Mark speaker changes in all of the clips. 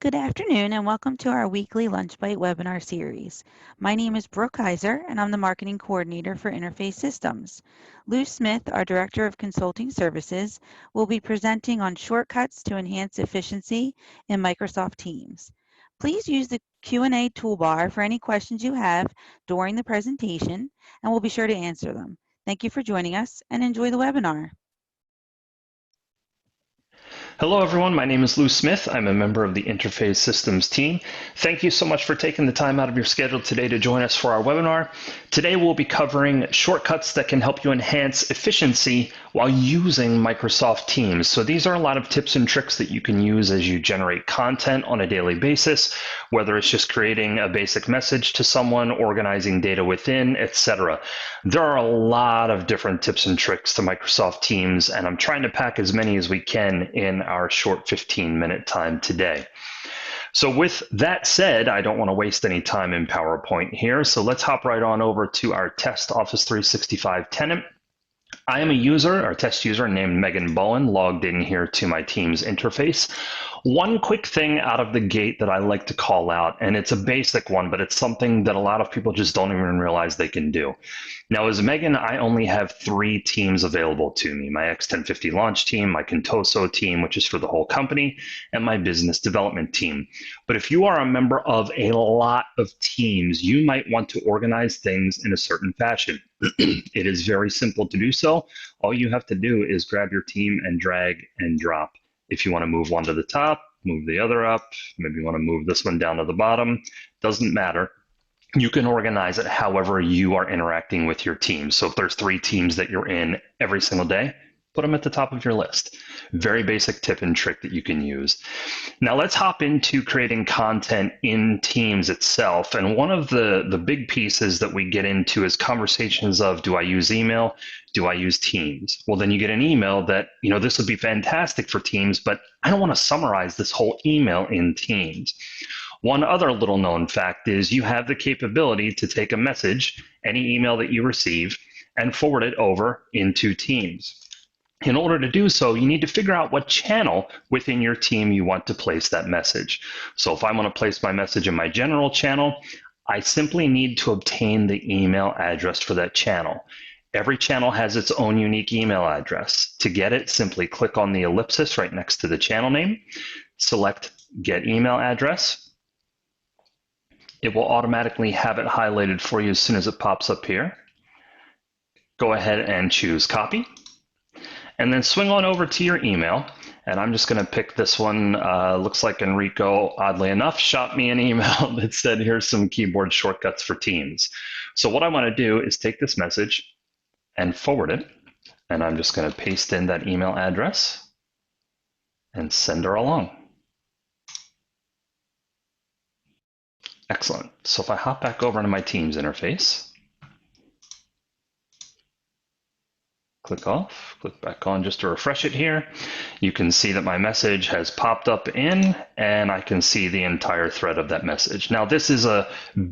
Speaker 1: Good afternoon and welcome to our weekly Lunch Bite webinar series. My name is Brooke Heiser and I'm the Marketing Coordinator for Interface Systems. Lou Smith, our Director of Consulting Services, will be presenting on shortcuts to enhance efficiency in Microsoft Teams. Please use the Q&A toolbar for any questions you have during the presentation and we'll be sure to answer them. Thank you for joining us and enjoy the webinar.
Speaker 2: Hello everyone, my name is Lou Smith. I'm a member of the Interface Systems team. Thank you so much for taking the time out of your schedule today to join us for our webinar. Today we'll be covering shortcuts that can help you enhance efficiency while using Microsoft Teams. So these are a lot of tips and tricks that you can use as you generate content on a daily basis, whether it's just creating a basic message to someone, organizing data within, etc. There are a lot of different tips and tricks to Microsoft Teams, and I'm trying to pack as many as we can in our short 15-minute time today. So with that said, I don't want to waste any time in PowerPoint here, so let's hop right on over to our test Office 365 tenant. I am a user, or test user, named Megan Bowen, logged in here to my Teams interface. One quick thing out of the gate that I like to call out, and it's a basic one, but it's something that a lot of people just don't even realize they can do. Now, as Megan, I only have 3 teams available to me: my X1050 launch team, my Contoso team, which is for the whole company, and my business development team. But if you are a member of a lot of teams, you might want to organize things in a certain fashion. It is very simple to do so. All you have to do is grab your team and drag and drop. If you want to move one to the top, move the other up, maybe you want to move this one down to the bottom, doesn't matter. You can organize it however you are interacting with your team. So if there's 3 teams that you're in every single day, put them at the top of your list. Very basic tip and trick that you can use. Now let's hop into creating content in Teams itself. And one of the big pieces that we get into is conversations of, do I use email? Do I use Teams? Well, then you get an email that, this would be fantastic for Teams, but I don't want to summarize this whole email in Teams. One other little known fact is you have the capability to take a message, any email that you receive, and forward it over into Teams. In order to do so, you need to figure out what channel within your team you want to place that message. So if I want to place my message in my general channel, I simply need to obtain the email address for that channel. Every channel has its own unique email address. To get it, simply click on the ellipsis right next to the channel name, select Get Email Address. It will automatically have it highlighted for you as soon as it pops up here. Go ahead and choose Copy. And then swing on over to your email. And I'm just going to pick this one. Looks like Enrico, oddly enough, shot me an email that said, here's some keyboard shortcuts for Teams. So what I want to do is take this message and forward it. And I'm just going to paste in that email address and send her along. Excellent. So if I hop back over into my Teams interface, click off, click back on just to refresh it here, you can see that my message has popped up in, and I can see the entire thread of that message. Now, this is a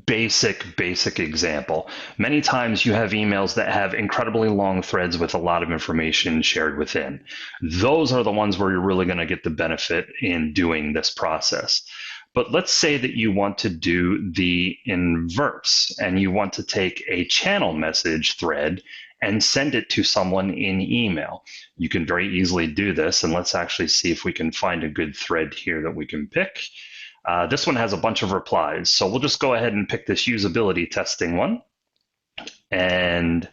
Speaker 2: basic example. Many times you have emails that have incredibly long threads with a lot of information shared within. Those are the ones where you're really going to get the benefit in doing this process. But let's say that you want to do the inverse, and you want to take a channel message thread and send it to someone in email. You can very easily do this, and let's actually see if we can find a good thread here that we can pick. This one has a bunch of replies, so we'll just go ahead and pick this usability testing one. And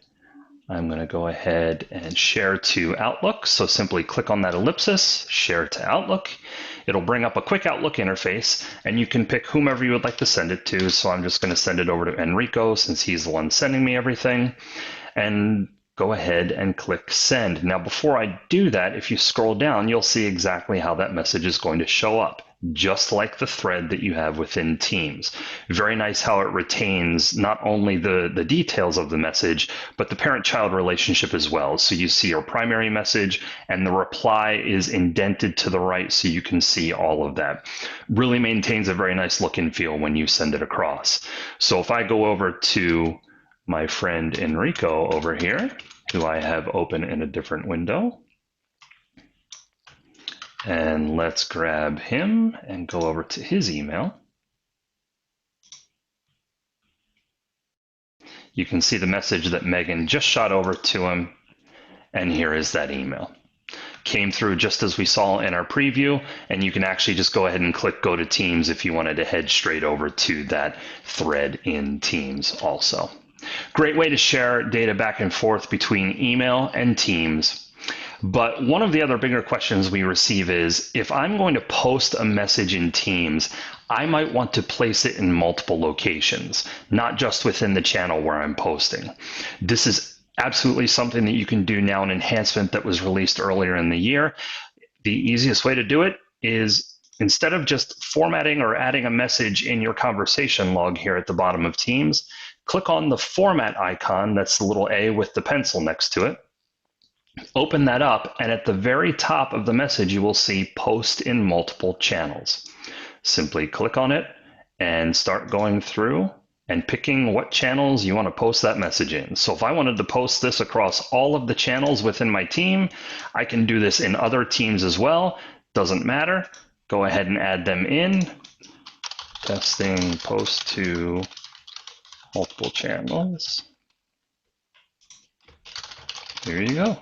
Speaker 2: I'm going to go ahead and share to Outlook. So simply click on that ellipsis, share to Outlook. It'll bring up a quick Outlook interface, and you can pick whomever you would like to send it to. So I'm just going to send it over to Enrico since he's the one sending me everything. And go ahead and click send. Now, before I do that, if you scroll down, you'll see exactly how that message is going to show up, just like the thread that you have within Teams. Very nice how it retains not only the details of the message, but the parent-child relationship as well. So you see your primary message, and the reply is indented to the right so you can see all of that. Really maintains a very nice look and feel when you send it across. So if I go over to my friend Enrico over here, who I have open in a different window, And let's grab him and go over to his email. You can see the message that Megan just shot over to him, and here is that email. Came through just as we saw in our preview, and you can actually just go ahead and click Go to Teams if you wanted to head straight over to that thread in Teams also. Great way to share data back and forth between email and Teams. But one of the other bigger questions we receive is, if I'm going to post a message in Teams, I might want to place it in multiple locations, not just within the channel where I'm posting. This is absolutely something that you can do now, an enhancement that was released earlier in the year. The easiest way to do it is, instead of just formatting or adding a message in your conversation log here at the bottom of Teams, click on the format icon, that's the little A with the pencil next to it. Open that up, and at the very top of the message, you will see Post in Multiple Channels. Simply click on it and start going through and picking what channels you want to post that message in. So if I wanted to post this across all of the channels within my team, I can do this in other teams as well. Doesn't matter. Go ahead and add them in. Testing post to multiple channels. Here you go.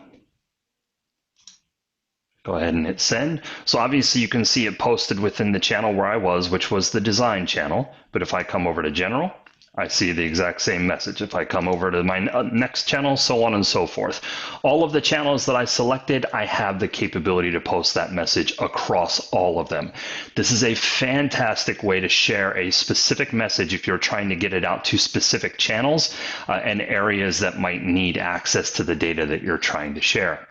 Speaker 2: Go ahead and hit send. So obviously you can see it posted within the channel where I was, which was the design channel. But if I come over to general, I see the exact same message. If I come over to my next channel, so on and so forth. All of the channels that I selected, I have the capability to post that message across all of them. This is a fantastic way to share a specific message if you're trying to get it out to specific channels and areas that might need access to the data that you're trying to share.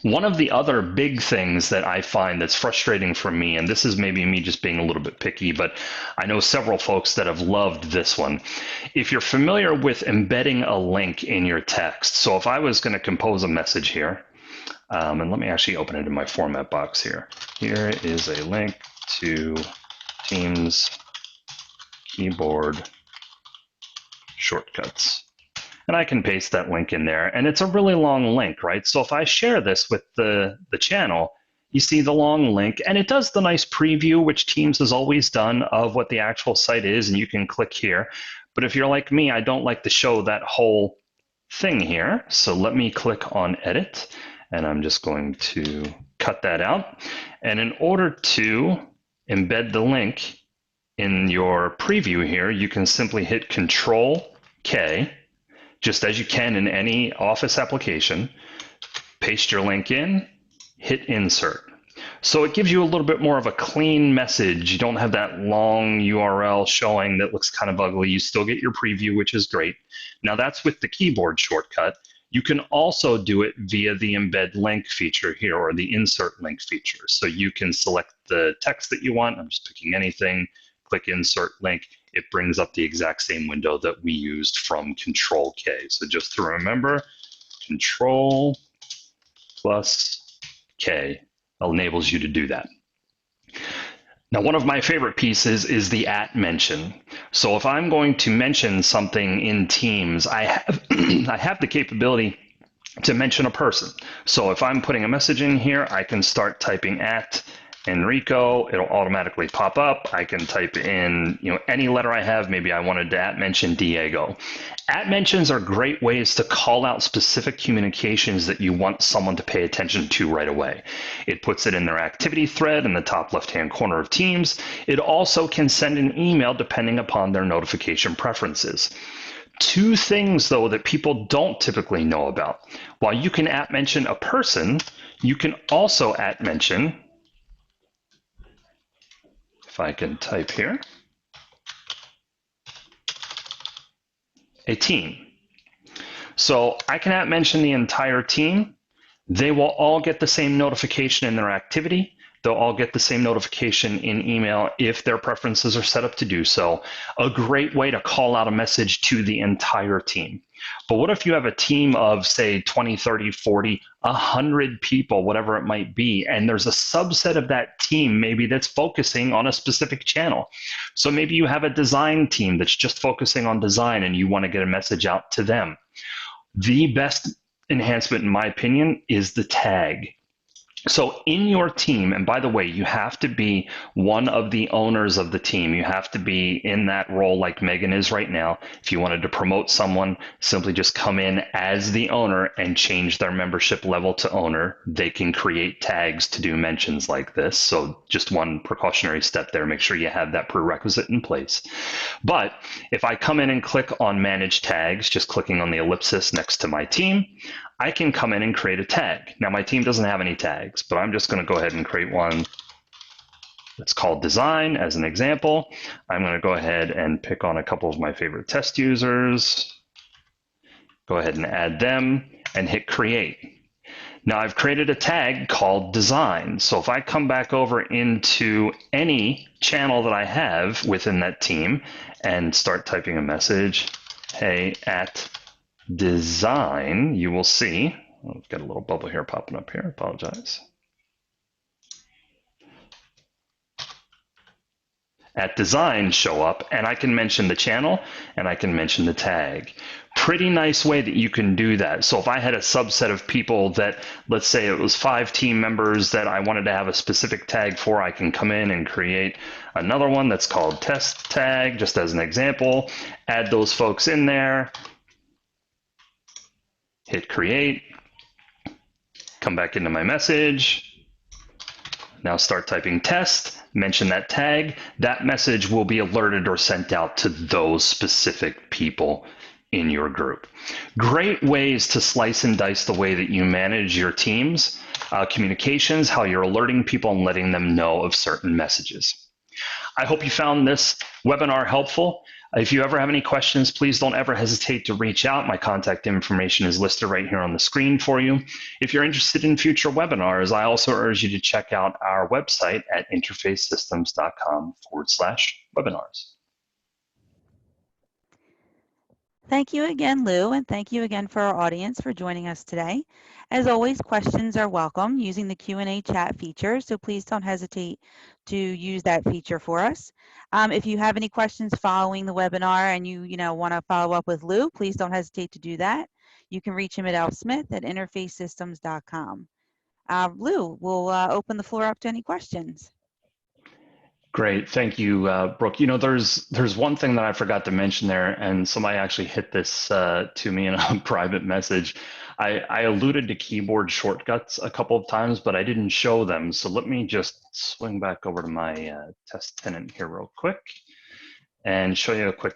Speaker 2: One of the other big things that I find that's frustrating for me, and this is maybe me just being a little bit picky, but I know several folks that have loved this one. If you're familiar with embedding a link in your text, so if I was going to compose a message here, and let me actually open it in my format box here. Here is a link to Teams keyboard shortcuts. And I can paste that link in there, and it's a really long link, right? So if I share this with the channel, you see the long link, and it does the nice preview, which Teams has always done, of what the actual site is, and you can click here. But if you're like me, I don't like to show that whole thing here. So let me click on Edit, and I'm just going to cut that out. And in order to embed the link in your preview here, you can simply hit Control-K, just as you can in any Office application, paste your link in, hit insert. So it gives you a little bit more of a clean message. You don't have that long URL showing that looks kind of ugly. You still get your preview, which is great. Now that's with the keyboard shortcut. You can also do it via the embed link feature here, or the insert link feature. So you can select the text that you want. I'm just picking anything, click insert link. It brings up the exact same window that we used from Control-K. So just to remember, Control plus K enables you to do that. Now, one of my favorite pieces is the @ mention. So if I'm going to mention something in Teams, I have, I have the capability to mention a person. So if I'm putting a message in here, I can start typing @Enrico, it'll automatically pop up. I can type in, any letter I have. Maybe I wanted to @mention Diego. @mentions are great ways to call out specific communications that you want someone to pay attention to right away. It puts it in their activity thread in the top left-hand corner of Teams. It also can send an email depending upon their notification preferences. Two things, though, that people don't typically know about. While you can @mention a person, you can also @mention, if I can type here, a team. So I can @mention the entire team. They will all get the same notification in their activity. They'll all get the same notification in email if their preferences are set up to do so. A great way to call out a message to the entire team. But what if you have a team of, say, 20, 30, 40, 100 people, whatever it might be, and there's a subset of that team maybe that's focusing on a specific channel? So maybe you have a design team that's just focusing on design and you want to get a message out to them. The best enhancement, in my opinion, is the tag. So in your team, and by the way, you have to be one of the owners of the team. You have to be in that role like Megan is right now. If you wanted to promote someone, simply just come in as the owner and change their membership level to owner. They can create tags to do mentions like this. So just one precautionary step there. Make sure you have that prerequisite in place. But if I come in and click on manage tags, just clicking on the ellipsis next to my team, I can come in and create a tag. Now my team doesn't have any tags, but I'm just going to go ahead and create one that's called design as an example. I'm going to go ahead and pick on a couple of my favorite test users, go ahead and add them and hit create. Now I've created a tag called design. So if I come back over into any channel that I have within that team and start typing a message, hey, at design, you will see, I've got a little bubble here popping up here, I apologize. At design show up, and I can mention the channel and I can mention the tag. Pretty nice way that you can do that. So if I had a subset of people that, let's say it was 5 team members that I wanted to have a specific tag for, I can come in and create another one that's called test tag, just as an example, add those folks in there, hit create, come back into my message. Now start typing test, mention that tag. That message will be alerted or sent out to those specific people in your group. Great ways to slice and dice the way that you manage your teams, communications, how you're alerting people and letting them know of certain messages. I hope you found this webinar helpful. If you ever have any questions, please don't ever hesitate to reach out. My contact information is listed right here on the screen for you. If you're interested in future webinars, I also urge you to check out our website at interfacesystems.com/webinars.
Speaker 1: Thank you again, Lou, and thank you again for our audience for joining us today. As always, questions are welcome using the Q&A chat feature, so please don't hesitate to use that feature for us. If you have any questions following the webinar and you want to follow up with Lou, please don't hesitate to do that. You can reach him at lsmith@interfacesystems.com. Lou, we'll open the floor up to any questions.
Speaker 2: Great, thank you, Brooke. There's one thing that I forgot to mention there, and somebody actually hit this to me in a private message. I alluded to keyboard shortcuts a couple of times, but I didn't show them. So let me just swing back over to my test tenant here real quick and show you a quick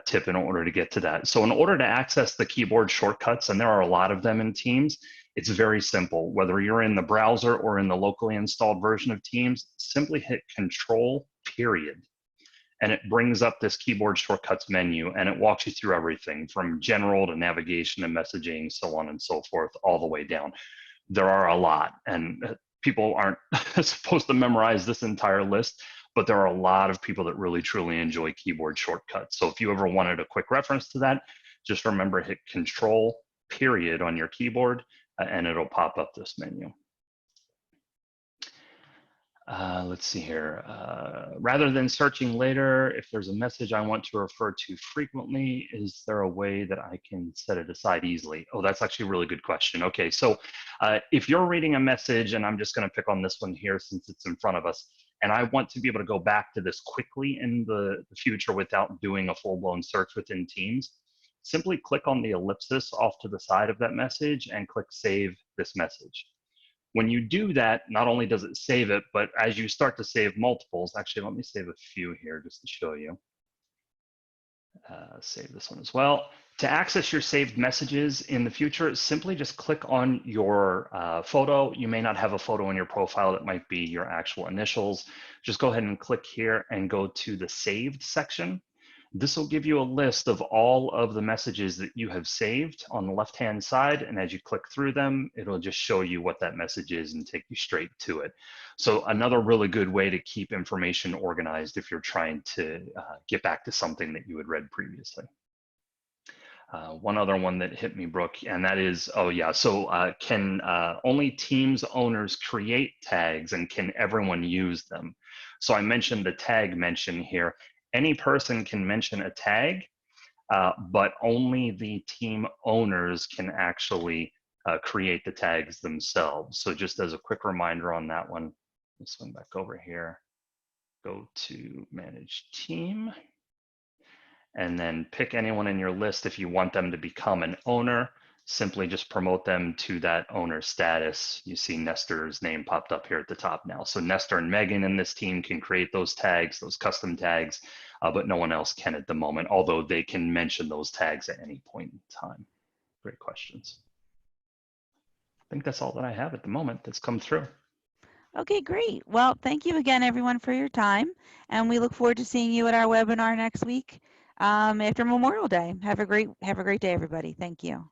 Speaker 2: tip in order to get to that. So in order to access the keyboard shortcuts, and there are a lot of them in Teams, it's very simple. Whether you're in the browser or in the locally installed version of Teams, simply hit Control, period. And it brings up this keyboard shortcuts menu, and it walks you through everything from general to navigation and messaging, so on and so forth, all the way down. There are a lot, and people aren't supposed to memorize this entire list, but there are a lot of people that really truly enjoy keyboard shortcuts. So if you ever wanted a quick reference to that, just remember hit Control, period on your keyboard, and it'll pop up this menu. Let's see here. Rather than searching later, if there's a message I want to refer to frequently, is there a way that I can set it aside easily? Oh, that's actually a really good question. Okay, so if you're reading a message, and I'm just going to pick on this one here since it's in front of us, and I want to be able to go back to this quickly in the future without doing a full-blown search within Teams, simply click on the ellipsis off to the side of that message and click Save this message. When you do that, not only does it save it, but as you start to save multiples, actually, let me save a few here just to show you. Save this one as well. To access your saved messages in the future, simply just click on your photo. You may not have a photo in your profile that might be your actual initials. Just go ahead and click here and go to the saved section. This will give you a list of all of the messages that you have saved on the left-hand side. And as you click through them, it'll just show you what that message is and take you straight to it. So another really good way to keep information organized if you're trying to get back to something that you had read previously. One other one that hit me, Brooke, and that is, oh yeah, so can only Teams owners create tags and can everyone use them? So I mentioned the tag mention here. Any person can mention a tag, but only the team owners can actually create the tags themselves. So just as a quick reminder on that one, let's swing back over here, go to manage team, and then pick anyone in your list. If you want them to become an owner, simply just promote them to that owner status. You see Nestor's name popped up here at the top now. So Nestor and Megan in this team can create those tags, those custom tags, but no one else can at the moment, although they can mention those tags at any point in time. Great questions. I think that's all that I have at the moment that's come through.
Speaker 1: Okay, great. Well, thank you again, everyone, for your time, and we look forward to seeing you at our webinar next week after Memorial Day. Have a great day, everybody. Thank you.